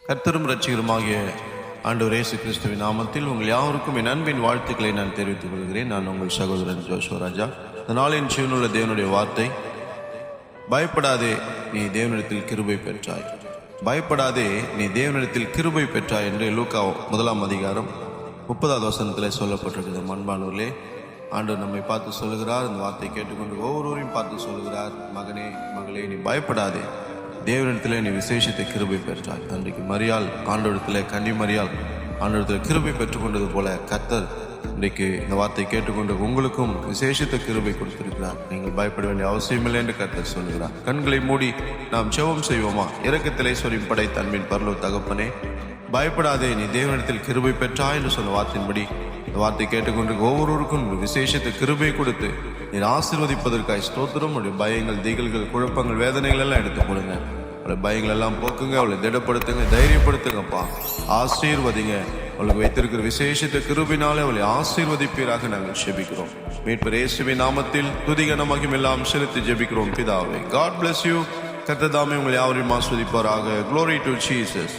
கர்த்தரும் இரட்சகருமாகிய ஆண்டவர் இயேசு கிறிஸ்துவின் நாமத்தில் உங்கள் யாவருக்கும் என் அன்பின் வாழ்த்துக்களை நான் தெரிவித்துக் கொள்கிறேன். நான் உங்கள் சகோதரன் ஜோஷுவராஜா. இந்த நாளின் ஜீவனுள்ள தேவனுடைய வார்த்தை, பயப்படாதே நீ தேவனிடத்தில் கிருபை பெற்றாய். பயப்படாதே நீ தேவனிடத்தில் கிருபை பெற்றாய் என்று லூக்கா 1 அதிகாரம் 30வது வசனத்தில் சொல்லப்பட்டிருக்கிறது. அன்பானவர்களே, ஆண்டவர் நம்மை பார்த்து சொல்லுகிறார். இந்த வார்த்தை கேட்டுக்கொண்டு ஒவ்வொருவரையும் பார்த்து சொல்லுகிறார், மகனே மகளே, நீ பயப்படாதே, தேவனிடத்திலே நீ விசேஷத்தை கிருபை பெற்றாய். அன்றைக்கு மரியாள் ஆண்டவரிடத்திலே, கன்னி மரியாள் ஆண்டவரிடத்தில் கிருபை பெற்றுக்கொண்டது போல கர்த்தர் இன்றைக்கு இந்த வார்த்தை கேட்டுக்கொண்டு உங்களுக்கும் விசேஷத்தை கிருபை கொடுத்திருக்கிறார். நீங்கள் பயப்பட வேண்டிய அவசியமில்லை என்று கர்த்தர் சொல்கிறார். கண்களை மூடி நாம் ஜெபம் செய்வோமா? இரக்கத்திலே சொரியும் படை தன்பின் பரலோ தகப்பனே, பயப்படாதே நீ தேவனிடத்தில் கிருபை பெற்றாய் என்று சொன்ன வார்த்தையின்படி இந்த வார்த்தை கேட்டுக்கொண்டு ஒவ்வொருவருக்கும் விசேஷத்தை கிருபை கொடுத்து நீர் ஆசீர்வதிப்பதற்காய் ஸ்தோத்திரம். அவருடைய பயங்கள், திகழ்கள், குழப்பங்கள், வேதனைகள் எல்லாம் எடுத்து கொடுங்க. அவளுடைய பயங்கள் எல்லாம் போக்குங்க, அவளை திடப்படுத்துங்க, தைரியப்படுத்துங்கப்பா. ஆசீர்வதிங்க. அவளுக்கு வைத்திருக்கிற விசேஷத்தை கிருபினாலே அவளை ஆசீர்வதிப்பீராக நாங்கள் ஜெபிக்கிறோம். மீட்பர் இயேசுவின் நாமத்தில் துதிகன மகிமையெல்லாம் செலுத்தி ஜெபிக்கிறோம் பிதாவே. God bless you. கர்த்தர் தாமே உங்களை யாவரையும் ஆசீர்வதிப்பாராக. Glory to Jesus.